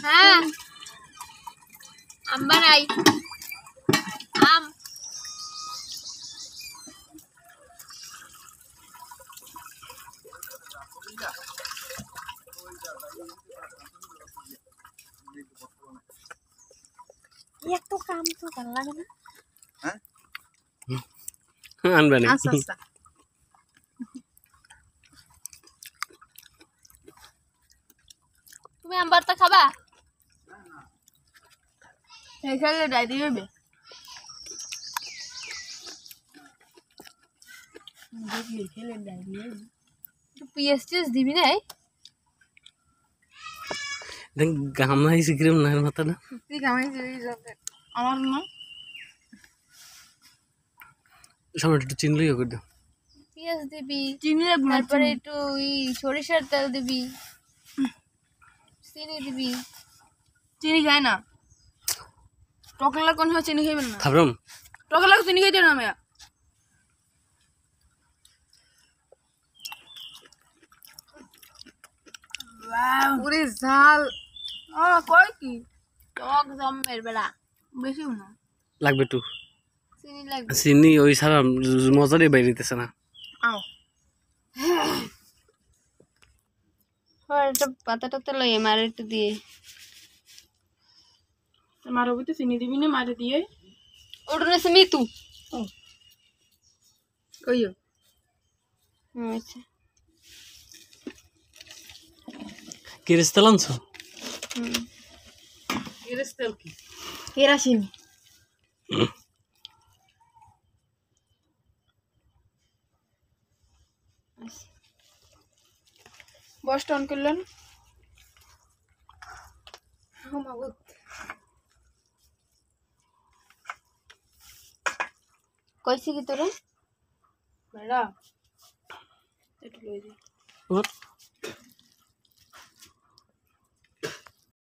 হ্যাঁ আম বানাই আম এত কাম তো ভালো লাগে না হ্যাঁ আনবে না আচ্ছা আচ্ছা তুমি আম ভর্তা খাবা এখানে ডাইরি হবে পিএসটিএস দিবি না দেখ গামাইছে কিরম না মাথাটা তুই গামাই আমার না সামনে একটু চিনলেই করে দাও পেঁয়াজ দিবি তারপরে একটু সরিষার তেল দিবি চিনি দিবি চিনি খায় না টকলা কোন হয় চিনি খাইবেন না খাবরম টকলা চিনি খাইতে না মেয়া পুরি ঝাল কয় কি টক জমের বেলা বেশিও না লাগবে একটু চিনি লাগবে চিনি ওই সারা মজারই বাইরেতেছে না আও একটা পাতাটা তো লই মার একটু দিয়ে মার ওই তো চিনি দিবি না মারে দিয়ে ওটা না মিতু কইও আচ্ছা কেরেস্তা লানছো এরেস্তেল কি কেরাসিন বসটা অন করলেন কইছি কি তোরে মেরা একটু লই দি ওর